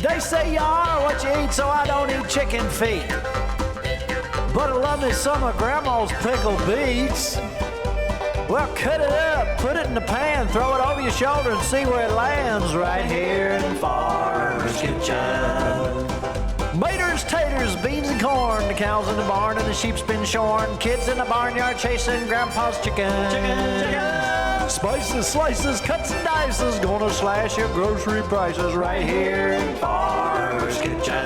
They say you are what you eat, so I don't eat chicken feet. But I love me some of Grandma's pickled beets. Well, cut it up, put it in the pan, throw it over your shoulder and see where it lands right here in Farmer's Kitchen. Maters, taters, beans and corn, the cows in the barn and the sheep's been shorn, kids in the barnyard chasing Grandpa's chicken. Spices, slices, cuts and dices, gonna slash your grocery prices right here in Farmer's Kitchen.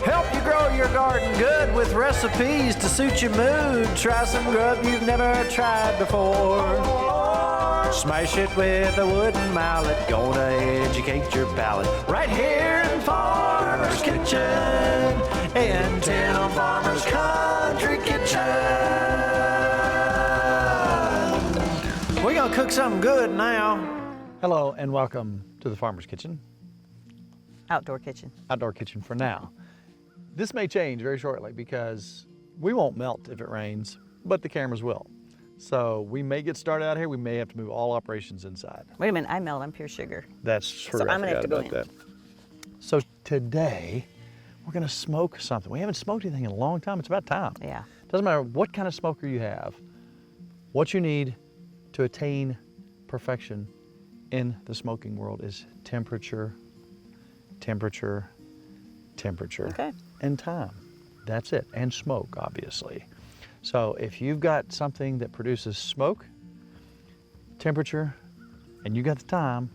Help you grow your garden good with recipes to suit your mood. Try some grub you've never tried before. Smash it with a wooden mallet, gonna educate your palate. Right here in Farmer's Kitchen, in Tim Farmer's Country Kitchen. We're gonna cook something good now. Hello and welcome to the Farmer's Kitchen. Outdoor kitchen. Outdoor kitchen for now. This may change very shortly because we won't melt if it rains, but the cameras will. So we may get started out here. We may have to move all operations inside. Wait a minute, I melt, I'm pure sugar. That's true. So I'm gonna have to go in. That. So today, we're gonna smoke something. We haven't smoked anything in a long time. It's about time. Yeah. Doesn't matter what kind of smoker you have, what you need to attain perfection in the smoking world is temperature, temperature, temperature, okay, and time. That's it, and smoke, obviously. So if you've got something that produces smoke, temperature, and you got the time,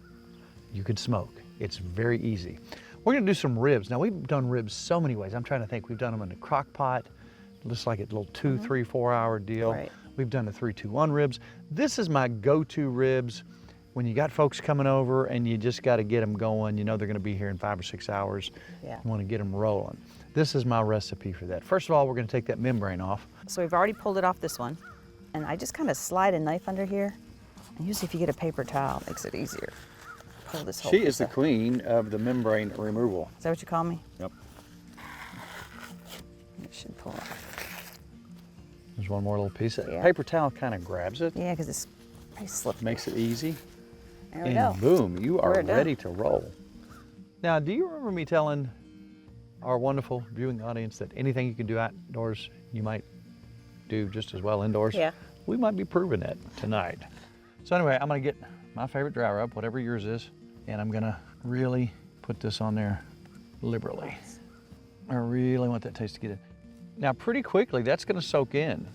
you could smoke. It's very easy. We're gonna do some ribs. Now we've done ribs so many ways. I'm trying to think. We've done them in a crock pot. Looks like a little 2, 3, 4 hour deal. Right. We've done the 3-2-1 ribs. This is my go-to ribs when you got folks coming over and you just got to get them going. You know they're going to be here in 5 or 6 hours. Yeah. You want to get them rolling. This is my recipe for that. First of all, we're going to take that membrane off. So we've already pulled it off this one. And I just kind of slide a knife under here. And usually if you get a paper towel, it makes it easier. Pull this whole She is the piece queen of the membrane removal. Is that what you call me? Yep. It should pull off. There's one more little piece. Yeah. Paper towel kind of grabs it. Yeah, because it's pretty slippery. Makes it easy. There we And go. boom, you are We're done. ready to roll. Now, do you remember me telling our wonderful viewing audience that anything you can do outdoors, you might do just as well indoors? Yeah. We might be proving it tonight. So anyway, I'm gonna get my favorite dry rub, whatever yours is, and I'm gonna really put this on there liberally. I really want that taste to get in. Now, pretty quickly, that's gonna soak in.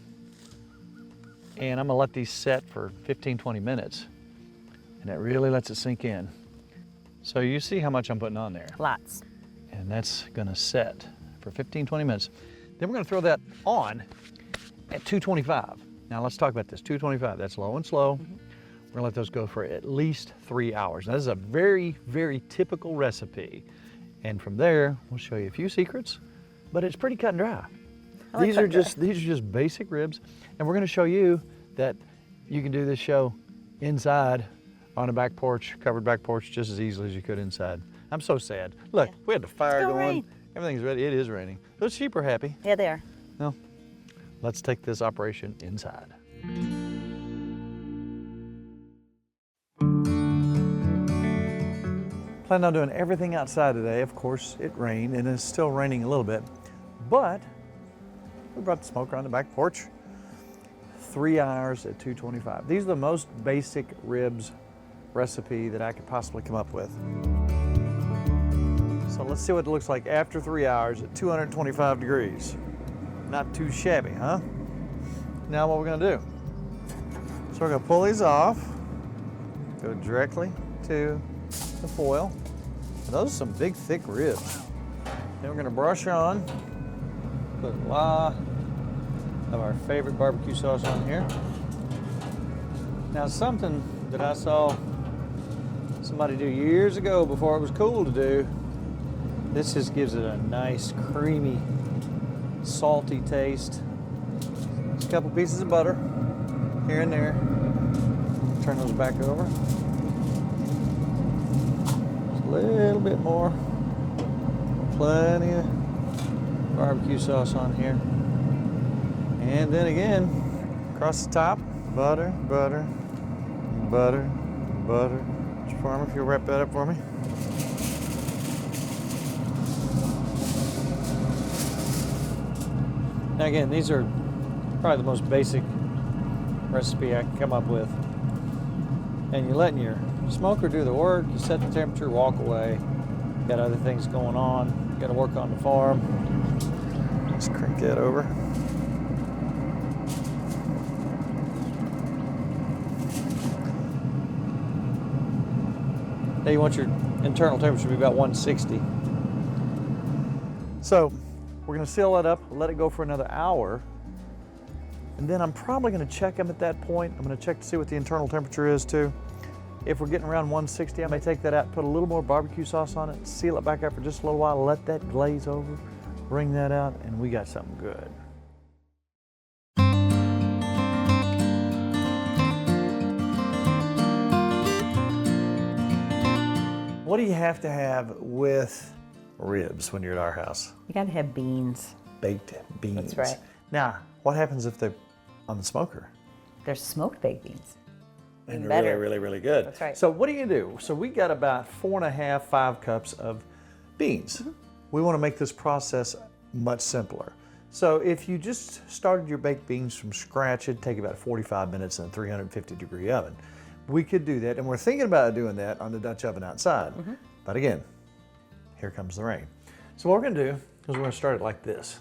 And I'm gonna let these set for 15, 20 minutes. And that really lets it sink in. So you see how much I'm putting on there. Lots. And that's gonna set for 15, 20 minutes. Then we're gonna throw that on at 225. Now let's talk about this, 225, that's low and slow. We're gonna let those go for at least 3 hours. Now this is a very, very typical recipe. And from there, we'll show you a few secrets, but it's pretty cut and dry. These are just basic ribs. And we're gonna show you that you can do this show inside on a back porch, covered back porch, just as easily as you could inside. I'm so sad. Look, Yeah. we had the fire It's gonna going. rain. Everything's ready. It is raining. Those sheep are happy. Yeah, they are. Well, let's take this operation inside. Planned on doing everything outside today. Of course, it rained and it's still raining a little bit, but we brought the smoker on the back porch. 3 hours at 225. These are the most basic ribs recipe that I could possibly come up with. So let's see what it looks like after 3 hours at 225 degrees. Not too shabby, huh? Now what we're gonna do. So we're gonna pull these off, go directly to the foil. And those are some big, thick ribs. Then we're gonna brush on, put a lot of our favorite barbecue sauce on here. Now something that I saw somebody do years ago before it was cool to do, this just gives it a nice creamy, salty taste. Just a couple pieces of butter here and there. Turn those back over. Just a little bit more. Plenty of barbecue sauce on here. And then again, across the top, butter, butter, butter, butter. Farmer, if you'll wrap that up for me. Now again, these are probably the most basic recipe I can come up with. And you're letting your smoker do the work, you set the temperature, walk away. You got other things going on, you got to work on the farm. Let's crank that over. Now you want your internal temperature to be about 160. So we're going to seal that up, let it go for another hour. And then I'm probably going to check them at that point. I'm going to check to see what the internal temperature is too. If we're getting around 160, I may take that out, put a little more barbecue sauce on it, seal it back up for just a little while, let that glaze over, bring that out, and we got something good. What do you have to have with ribs when you're at our house? You gotta have beans. Baked beans. That's right. Now, what happens if they're on the smoker? They're smoked baked beans. And Even they're better. really, really, really good. That's right. So what do you do? So we got about 4.5, 5 cups of beans. We want to make this process much simpler. So if you just started your baked beans from scratch, it'd take about 45 minutes in a 350-degree oven. We could do that, and we're thinking about doing that on the Dutch oven outside. But again, here comes the rain. So what we're going to do is we're going to start it like this.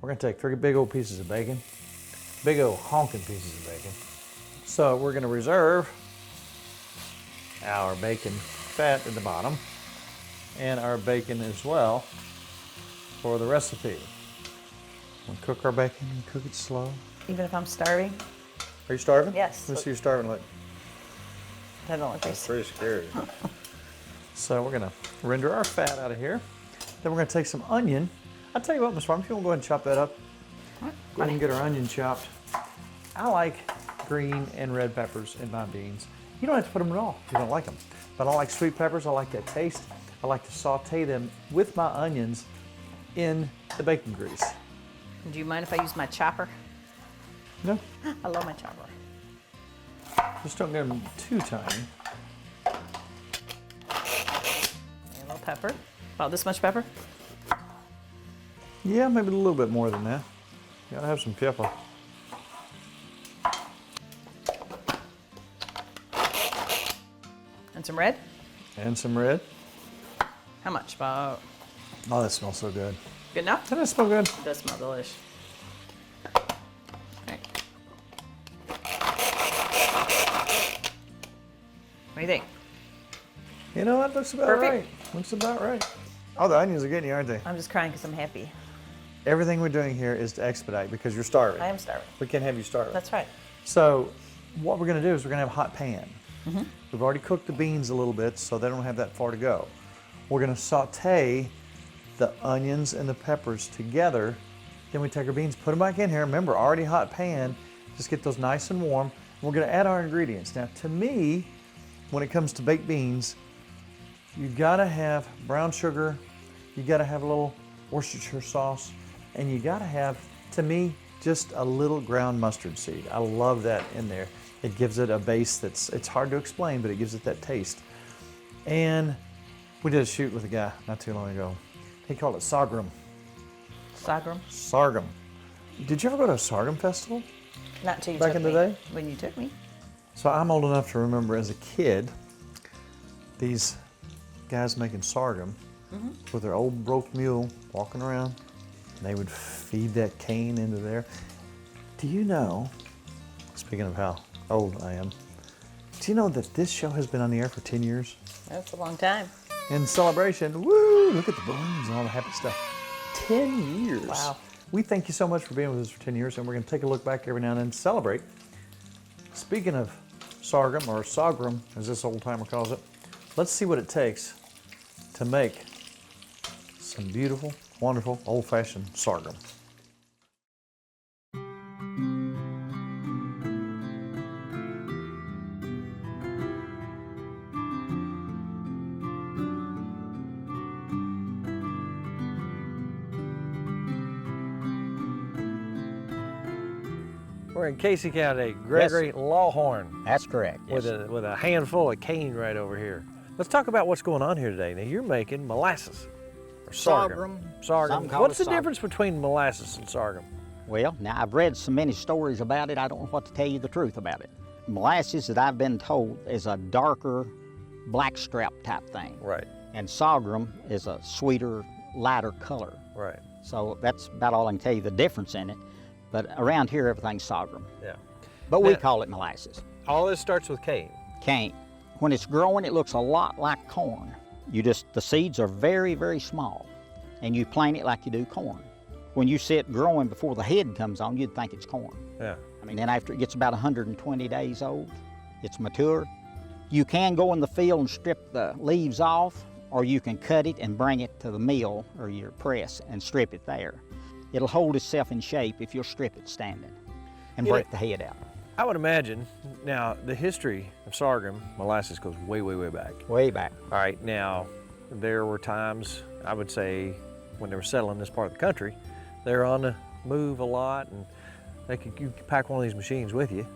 We're going to take 3 big old pieces of bacon, big old honking pieces of bacon. So we're going to reserve our bacon fat at the bottom and our bacon as well for the recipe. We'll cook our bacon and cook it slow. Even if I'm starving, Are you starving? Yes. Let's see you starving. Look. I don't like That's this. pretty scary. So we're going to render our fat out of here. Then we're going to take some onion. I'll tell you what, Miss Farm, if you want to go ahead and chop that up, go ahead and get our onion chopped. I like green and red peppers in my beans. You don't have to put them at all if you don't like them. But I like sweet peppers. I like that taste. I like to saute them with my onions in the bacon grease. Do you mind if I use my chopper? No, I love my chopper. just don't get them too tiny. And a little pepper. About this much pepper? Yeah, maybe a little bit more than that. You gotta have some pepper. And some red? And some red. How much? About Oh, that smells so good. good enough? Doesn't that smell good? It does smell delish. Okay. What do you think? You know, that looks about Perfect. right. Looks about right. Oh, the onions are getting you, aren't they? I'm just crying because I'm happy. Everything we're doing here is to expedite because you're starving. I am starving. We can't have you starving. That's right. So what we're gonna do is we're gonna have a hot pan. We've already cooked the beans a little bit, so they don't have that far to go. We're gonna saute the onions and the peppers together. Then we take our beans, put them back in here. Remember, already hot pan. Just get those nice and warm. We're gonna add our ingredients. Now, to me, when it comes to baked beans, you gotta have brown sugar, you gotta have a little Worcestershire sauce, and you gotta have, to me, just a little ground mustard seed. I love that in there. It gives it a base it's hard to explain, but it gives it that taste. And we did a shoot with a guy not too long ago. He called it sorghum. Sorghum? Sorghum. Did you ever go to a sorghum festival? Not until you Back took in the me. day? When you took me. So I'm old enough to remember as a kid, these guys making sorghum with their old broke mule walking around. And they would feed that cane into there. Do you know, speaking of how old I am, do you know that this show has been on the air for 10 years? That's a long time. In celebration, woo, look at the balloons and all the happy stuff. 10 years. Wow. We thank you so much for being with us for 10 years, and we're going to take a look back every now and then and celebrate. Speaking of sorghum, or sorghum, as this old timer calls it, let's see what it takes to make some beautiful, wonderful, old-fashioned sorghum. We're in Casey County, Gregory Lawhorn, That's correct. Yes. with a handful of cane right over here. Let's talk about what's going on here today. Now you're making molasses, Sorghum. Some call What's it the sorghum. difference between molasses and sorghum? Well, now I've read so many stories about it, I don't know what to tell you the truth about it. Molasses, that I've been told, is a darker blackstrap type thing. Right, And sorghum is a sweeter, lighter color. right, So that's about all I can tell you the difference in it. But around here, everything's sorghum. yeah. But we Now- call it molasses. All this starts with cane. Cane. When it's growing, it looks a lot like corn. The seeds are very, very small, and you plant it like you do corn. When you see it growing before the head comes on, you'd think it's corn. Yeah. I mean, then after it gets about 120 days old, it's mature. You can go in the field and strip the leaves off, or you can cut it and bring it to the mill or your press and strip it there. It'll hold itself in shape if you'll strip it standing and You know- break the head out. I would imagine, now, the history of sorghum, molasses goes way, way, way back. Way back. All right, now, there were times, I would say, when they were settling this part of the country, they were on the move a lot, and you could pack one of these machines with you.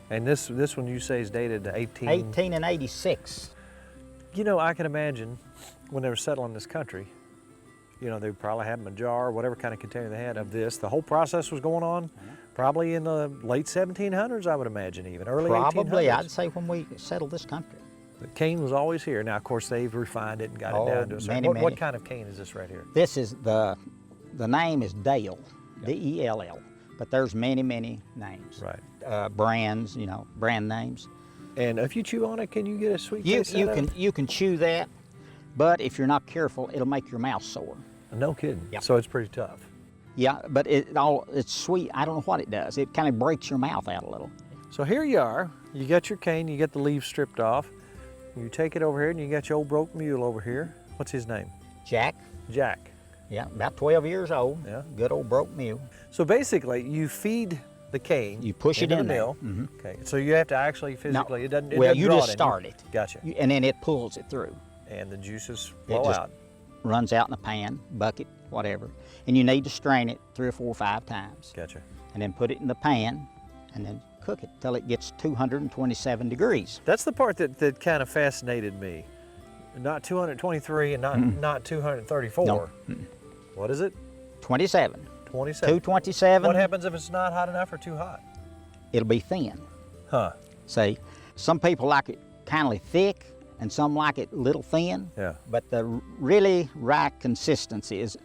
And this one you say is dated to 1886. You know, I can imagine when they were settling this country, you know, they probably had them a jar, whatever kind of container they had of this. The whole process was going on probably in the late 1700s, I would imagine, even early 1800s. Probably, I'd say, when we settled this country. The cane was always here. Now, of course, they've refined it and got Oh, it down to a certain. many, What many. kind of cane is this right here? This is the name is Dale, D-E-L-L, but there's many, many names. Right. Brands, you know, brand names. And if you chew on it, can you get a sweet You taste out of it? you can chew that, but if you're not careful, it'll make your mouth sore. No kidding. Yep. So it's pretty tough. Yeah, but it's sweet. I don't know what it does. It kind of breaks your mouth out a little. So here you are. You got your cane. You get the leaves stripped off. You take it over here, and you got your old broke mule over here. What's his name? Jack, Jack. yeah, about 12 years old. Yeah. Good old broke mule. So basically, you feed the cane. You push it into in the there. mill. Mhm. Okay. So you have to actually physically. It doesn't. It Well, doesn't you draw just it in. start it. Gotcha. And then it pulls it through. And the juices It flow just out. runs out in a pan, bucket, whatever. And you need to strain it 3 or 4 or 5 times. Gotcha. And then put it in the pan and then cook it till it gets 227 degrees. That's the part that kind of fascinated me. Not 223 and not 234. No. What is it? 27. 27. 227. What happens if it's not hot enough or too hot? It'll be thin. Huh. See, some people like it kind of thick and some like it little thin. Yeah. But the really right consistency is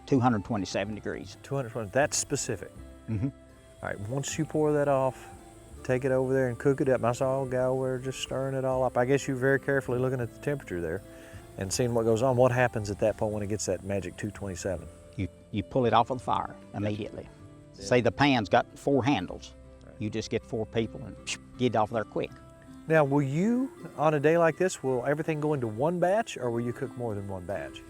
227 degrees. 220. That's specific. Mhm. All right. Once you pour that off, take it over there and cook it up. I saw a guy over there just stirring it all up. I guess you're very carefully looking at the temperature there and seeing what goes on. What happens at that point when it gets that magic 227? You pull it off of the fire immediately. Say the pan's got 4 handles. You just get 4 people and get it off there quick. Now, will you, on a day like this, will everything go into one batch or will you cook more than one batch?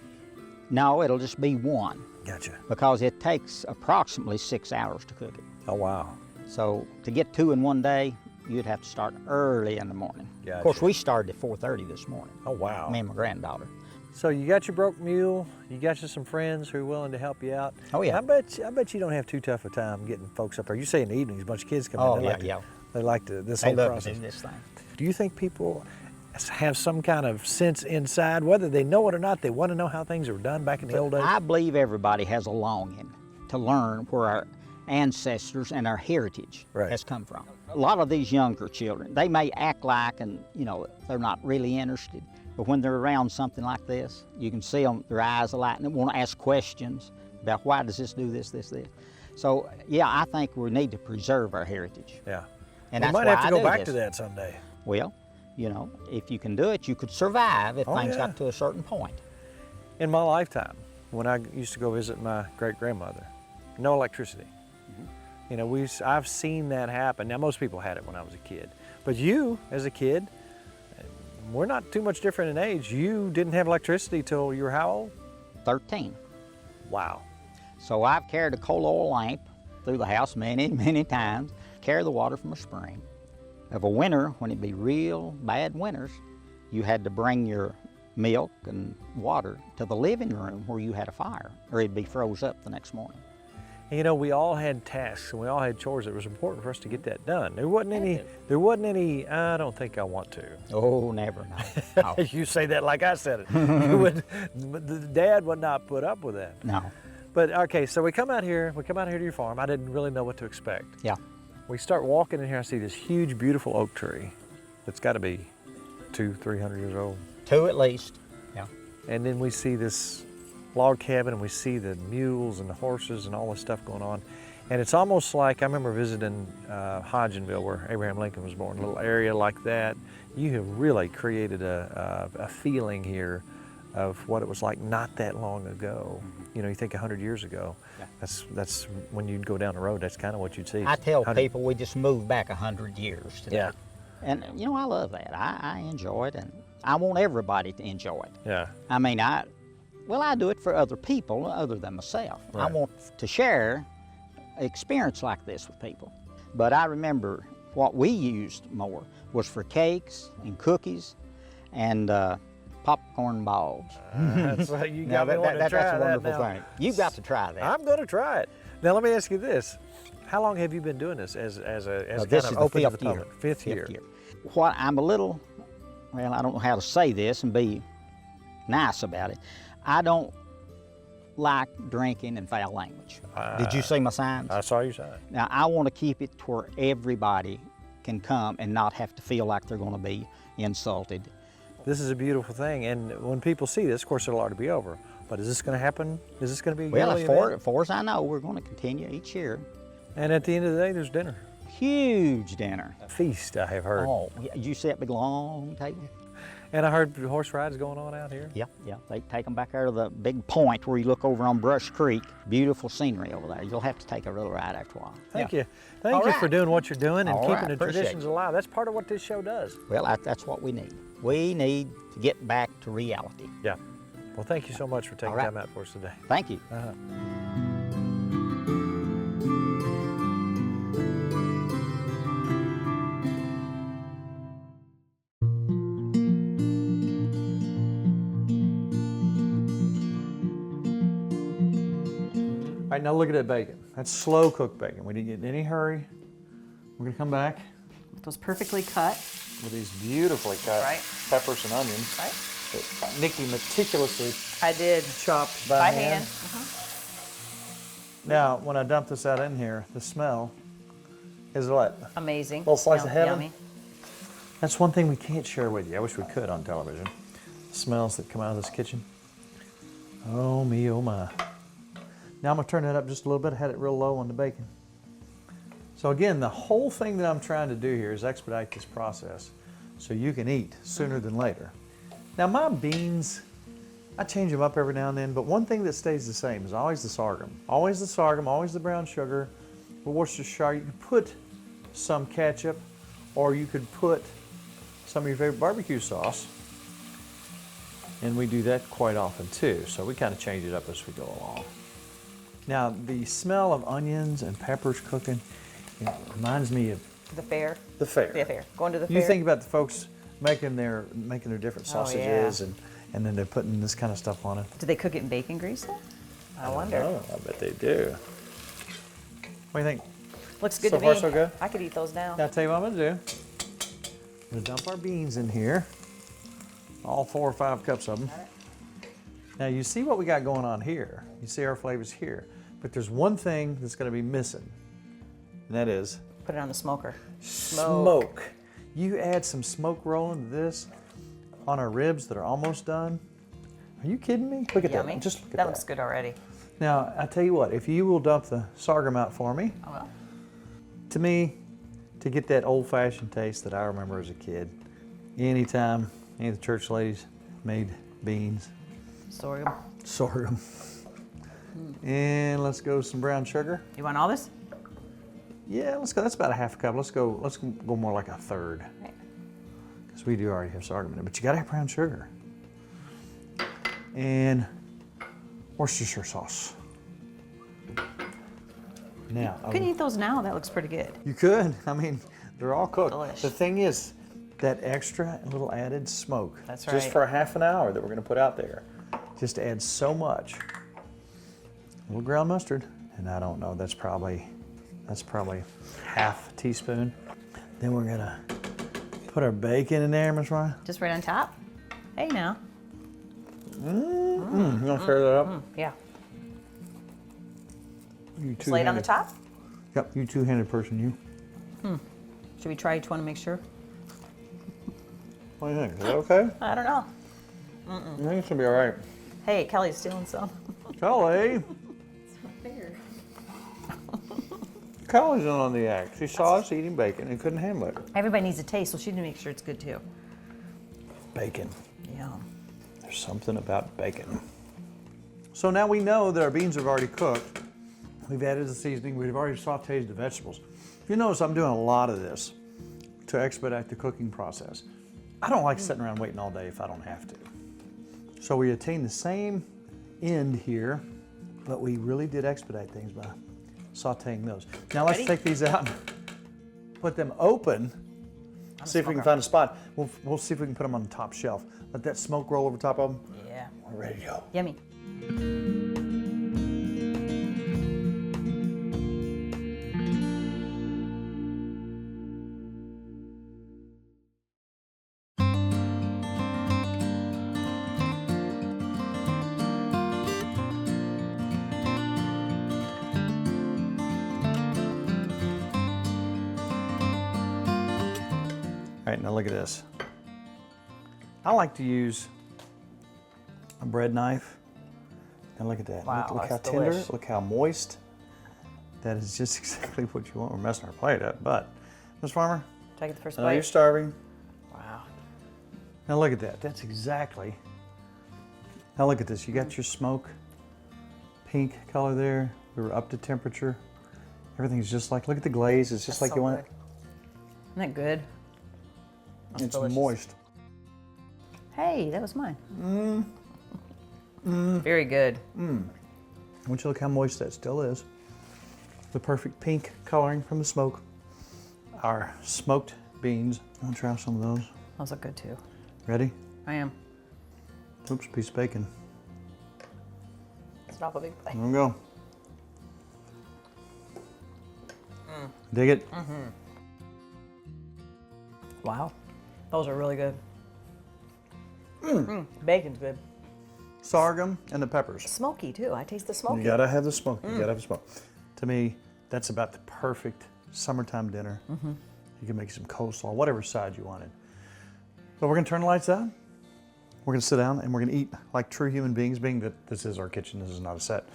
No, it'll just be one Gotcha. because it takes approximately 6 hours to cook it. Oh, wow. So to get 2 in one day, you'd have to start early in the morning. Of course, Gotcha. we started at 4:30 this morning, Oh, wow. me and my granddaughter. So you got your broke mule, you got you some friends who are willing to help you out. Oh, yeah. I bet you don't have too tough a time getting folks up there. You say in the evenings, a bunch of kids come Oh, in. They yeah, like to, yeah. They like to, this They whole love process. to do this thing. Do you think people have some kind of sense inside, whether they know it or not, they want to know how things were done back in the old days? I believe everybody has a longing to learn where our ancestors and our heritage Right. has come from. A lot of these younger children, they may act like and they're not really interested, but when they're around something like this, you can see them, their eyes alight and they want to ask questions about why does this do this, this, this. So yeah, I think we need to preserve our heritage. Yeah. And we that's might why have I to go do back this. to that someday. Well, if you can do it, you could survive if Oh, things yeah. got to a certain point. In my lifetime, when I used to go visit my great-grandmother, no electricity. I've seen that happen. Now, most people had it when I was a kid. But you, as a kid, we're not too much different in age. You didn't have electricity till you were how old? 13. Wow. So I've carried a coal oil lamp through the house many, many times, carry the water from a spring. Of a winter, when it'd be real bad winters, you had to bring your milk and water to the living room where you had a fire, or it'd be froze up the next morning. And, you know, we all had tasks and we all had chores. It was important for us to get that done. There wasn't any, I don't think I want to. Oh, never, no. No. You say that like I said it. The dad would not put up with that. No. But okay, so we come out here to your farm. I didn't really know what to expect. Yeah. We start walking in here, I see this huge, beautiful oak tree that's got to be 200-300 years old. 2 at least. Yeah. And then we see this log cabin and we see the mules and the horses and all this stuff going on. And it's almost like, I remember visiting Hodgenville where Abraham Lincoln was born, a little area like that. You have really created a feeling here of what it was like not that long ago. You know, you think 100 years ago, Yeah. that's when you'd go down the road, that's kind of what you'd see. I tell 100 people we just moved back 100 years today. Yeah. And, you know, I love that. I enjoy it, and I want everybody to enjoy it. Yeah. I mean, I do it for other people other than myself. I Right. want to share experience like this with people. But I remember what we used more was for cakes and cookies and popcorn balls. That's like you Now, got me wanting to try that's a that wonderful now. thing. You've got to try that. I'm going to try it. Now let me ask you this: how long have you been doing this as This kind is of the open to the 5th year. public? Fifth year. What I'm a little, well, I don't know how to say this and be nice about it. I don't like drinking and foul language. Did you see my signs? I saw your sign. Now, I want to keep it to where everybody can come and not have to feel like they're going to be insulted. This is a beautiful thing, and when people see this, of course, it'll already be over. But is this going to happen? Is this going to be a Well, yearly as far as I know, we're going to continue each year. And at the end of the day, there's dinner. Huge dinner. A feast, I have heard. Oh, yeah, you see that big long table? And I heard horse rides going on out here. Yeah, yeah. They take them back out of the big point where you look over on Brush Creek. Beautiful scenery over there. You'll have to take a little ride after a while. Thank Yeah. you. Thank All you right. for doing what you're doing and All keeping right, the appreciate traditions it. alive. That's part of what this show does. Well, that's what we need. We need to get back to reality. Yeah. Well, thank you so much for taking All right. time out for us today. Thank you. All right, now look at that bacon. That's slow cooked bacon. We didn't get in any hurry. We're gonna come back It was perfectly cut. with these beautifully cut Right. peppers and onions Right. that Nikki meticulously I did. chopped by, By hand. Now, when I dump this out in here, the smell is what? Amazing. Little slice of Yum- heaven. Yummy. That's one thing we can't share with you. I wish we could on television. The smells that come out of this kitchen. Oh me, oh my. Now I'm gonna turn it up just a little bit. I had it real low on the bacon. So again, the whole thing that I'm trying to do here is expedite this process so you can eat sooner than later. Now my beans, I change them up every now and then, but one thing that stays the same is always the sorghum. Always the sorghum, always the brown sugar. But Worcestershire, you can put some ketchup or you could put some of your favorite barbecue sauce. And we do that quite often too, so we kind of change it up as we go along. Now, the smell of onions and peppers cooking, it reminds me of The fair. the fair. The fair. Going to the You fair. think about the folks making their different Oh, sausages and then they're putting this kind of stuff on it. Do they cook it in bacon grease then? I wonder. Oh, I bet they do. What do you think? Looks good So to far, me. so good? I could eat those now. Now, I'll tell you what I'm gonna do. I'm gonna dump our beans in here. All 4 or 5 cups of them. Now you see what we got going on here. You see our flavors here. But there's one thing that's gonna be missing, and that is Put it on the smoker. smoke. You add some smoke rolling to this on our ribs that are almost done. Are you kidding me? Look at Yummy. that. Just look at that that. looks good already. Now, I tell you what, if you will dump the sorghum out for me, Oh well. to me, to get that old-fashioned taste that I remember as a kid, anytime any of the church ladies made beans, Sorghum. sorghum, and let's go some brown sugar. You want all this? Yeah, let's go. That's about a half a cup. Let's go more like a third, Right. because we do already have sorghum in it. But you gotta have brown sugar and Worcestershire sauce. Now, You can eat those now. That looks pretty good. you could. I mean, they're all cooked. Delish. The thing is, that extra little added smoke. That's Just right. for a half an hour that we're going to put out there. Just adds so much. A little ground mustard And I don't know, that's probably half a teaspoon. Then we're gonna put our bacon in there, Miss Ryan. Just right on top. Hey now. You wanna stir that up? Yeah. You Just lay it on the top. Yep, you two-handed person, you. Should we try each one to make sure? What do you think? Is that okay? I don't know. I think it's gonna be all right. Hey, Kelly's stealing some. Kelly, Figured. Kelly's in on the act. She saw us eating bacon and couldn't handle it. Everybody needs a taste, so she need to make sure it's good too. Bacon. Yeah. There's something about bacon. So now we know that our beans have already cooked. We've added the seasoning. We've already sauteed the vegetables. If you notice, I'm doing a lot of this to expedite the cooking process. I don't like sitting around waiting all day if I don't have to. So we attain the same end here, but we really did expedite things by sauteing those. Now let's Ready? take these out, put them open, see if we can find a spot. We'll see if we can put them on the top shelf. Let that smoke roll over top of them. Yeah. We're ready to go. Yummy. All right, now look at this. I like to use a bread knife. And look at that. Wow, look how that's tender, delish. look how moist. That is just exactly what you want. We're messing our plate up, but Ms. Farmer, Try to get the first I know you're bite. starving. Wow. Now look at that. That's exactly. Now look at this. You got your smoke, pink color there. We were up to temperature. Everything's just like, look at the glaze. It's just like you want it. Isn't that good? That's It's delicious. moist. Hey, that was mine. Very good. I want you to look how moist that still is. The perfect pink coloring from the smoke. Our smoked beans. I'll try some of those. Those look good too. Ready? I am. Oops, piece of bacon. It's not a big bite. There we go. Dig it? Wow. Those are really good. Bacon's good. Sorghum and the peppers. Smoky too. I taste the You smoky. gotta have the smoke. You gotta have the smoke. To me, that's about the perfect summertime dinner. You can make some coleslaw, whatever side you wanted. So we're gonna turn the lights out. We're gonna sit down and we're gonna eat like true human beings, being that this is our kitchen, this is not a set.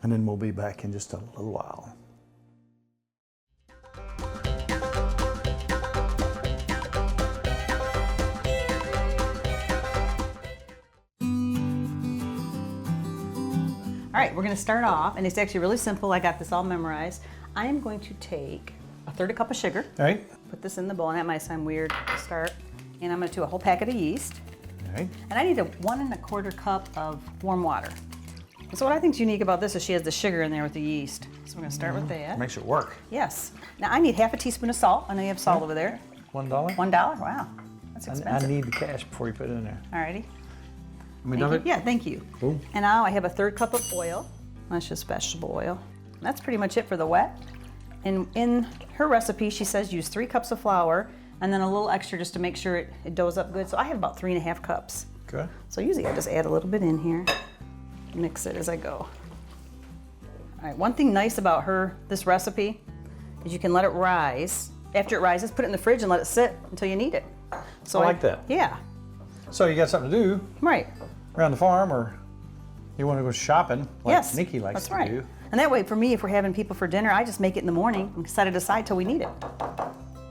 And then we'll be back in just a little while. All right, we're gonna start off, and it's actually really simple. I got this all memorized. I am going to take a third a cup of sugar, All right? put this in the bowl, and that might sound weird to start, and I'm gonna do a whole packet of yeast, All right. and I need a 1 1/4 cup of warm water. So what I think is unique about this is she has the sugar in there with the yeast. So we're gonna start with that. Makes it work. Yes. Now I need half a teaspoon of salt. I know you have salt over there. $1? $1, wow, that's I expensive. need the cash before you put it in there. Alrighty. Let me Thank dump you. it? Yeah, thank you. Cool. And now I have a third cup of oil. That's just vegetable oil. That's pretty much it for the wet. And in her recipe, she says use 3 cups of flour and then a little extra just to make sure it doughs up good. So I have about 3 1/2 cups. Good. So usually I just add a little bit in here, mix it as I go. All right, one thing nice about this recipe is you can let it rise. After it rises, put it in the fridge and let it sit until you need it. So I like that. Yeah, So you got something to do right. around the farm, or you want to go shopping like Yes, Nikki likes that's to right. do. And that way, for me, if we're having people for dinner, I just make it in the morning and set it aside till we need it.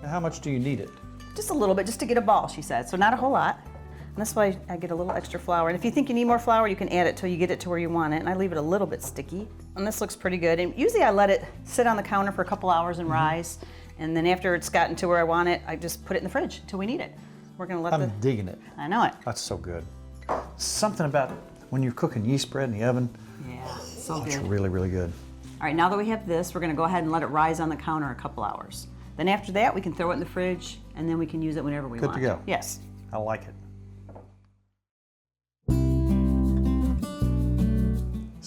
Now, how much do you need it? Just a little bit, just to get a ball, she said. So not a whole lot. And that's why I get a little extra flour. And if you think you need more flour, you can add it till you get it to where you want it. And I leave it a little bit sticky. And this looks pretty good. And usually I let it sit on the counter for a couple hours and rise. And then after it's gotten to where I want it, I just put it in the fridge till we need it. We're gonna let I'm digging it. I know it. That's so good. Something about when you're cooking yeast bread in the oven, Yeah, so it's good. really, really good. All right, now that we have this, we're gonna go ahead and let it rise on the counter a couple hours. Then after that, we can throw it in the fridge, and then we can use it whenever we Good want. to go. Yes. I like it.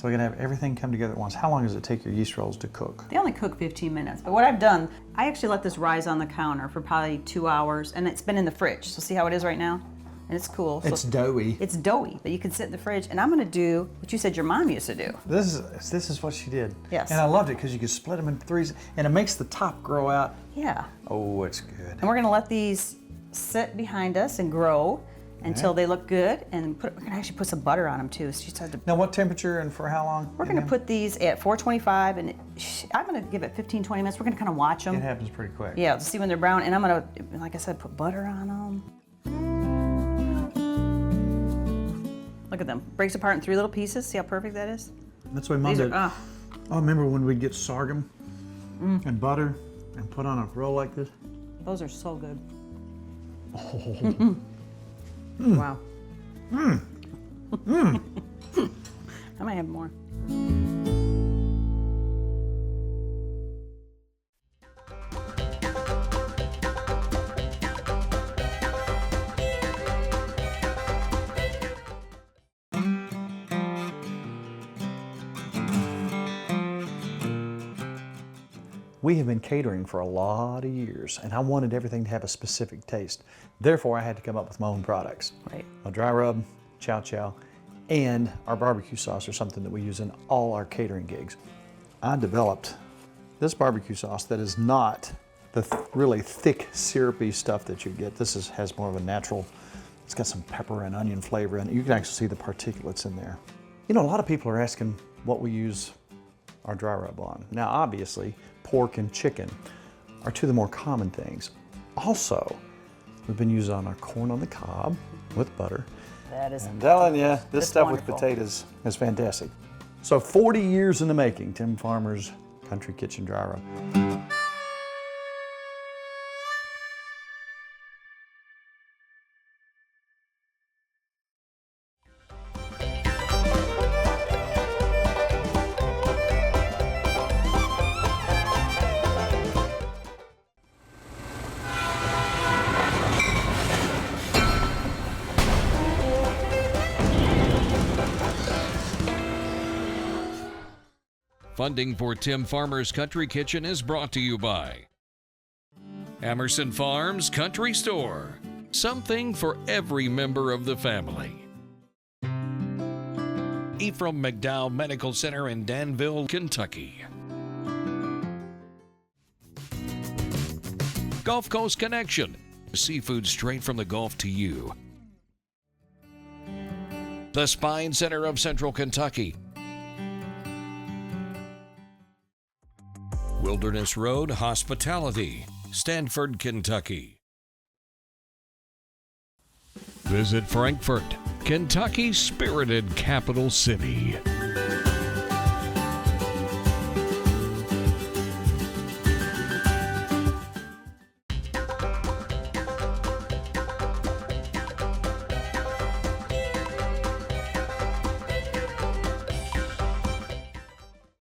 So we're gonna have everything come together at once. How long does it take your yeast rolls to cook? They only cook 15 minutes. But what I've done, I actually let this rise on the counter for probably 2 hours, and it's been in the fridge. So see how it is right now? And it's cool. It's doughy. It's doughy, but you can sit in the fridge. And I'm gonna do what you said your mom used to do. This is what she did. Yes. And I loved it because you could split them into threes, and it makes the top grow out. Yeah. Oh, it's good. And we're gonna let these sit behind us and grow until they look good. And we're gonna actually put some butter on them too. So you start to. Now, what temperature and for how long? We're gonna put these at 425, and I'm gonna give it 15, 20 minutes. We're gonna kind of watch them. It happens pretty quick. Yeah, to see when they're brown. And I'm gonna, like I said, put butter on them. Look at them. Breaks apart in 3 little pieces. See how perfect that is? That's the way Mom These did. are, I remember when we'd get sorghum and butter and put on a roll like this. those are so good. Oh. Wow. I might have more. We have been catering for a lot of years, and I wanted everything to have a specific taste. Therefore, I had to come up with my own products. Right. A dry rub, chow chow, and our barbecue sauce are something that we use in all our catering gigs. I developed this barbecue sauce that is not the really thick, syrupy stuff that you get. This has more of a natural, it's got some pepper and onion flavor in it. You can actually see the particulates in there. You know, a lot of people are asking what we use our dry rub on. Now, obviously, pork and chicken are 2 of the more common things. Also, we've been using on our corn on the cob with butter. That is. I'm telling you, this It's stuff wonderful. with potatoes is fantastic. So 40 years in the making, Tim Farmer's Country Kitchen Dry Rub. Funding for Tim Farmer's Country Kitchen is brought to you by Emerson Farms Country Store. Something for every member of the family. Ephraim McDowell Medical Center in Danville, Kentucky. Gulf Coast Connection. Seafood straight from the Gulf to you. The Spine Center of Central Kentucky. Wilderness Road Hospitality, Stanford, Kentucky. Visit Frankfort, Kentucky's spirited capital city.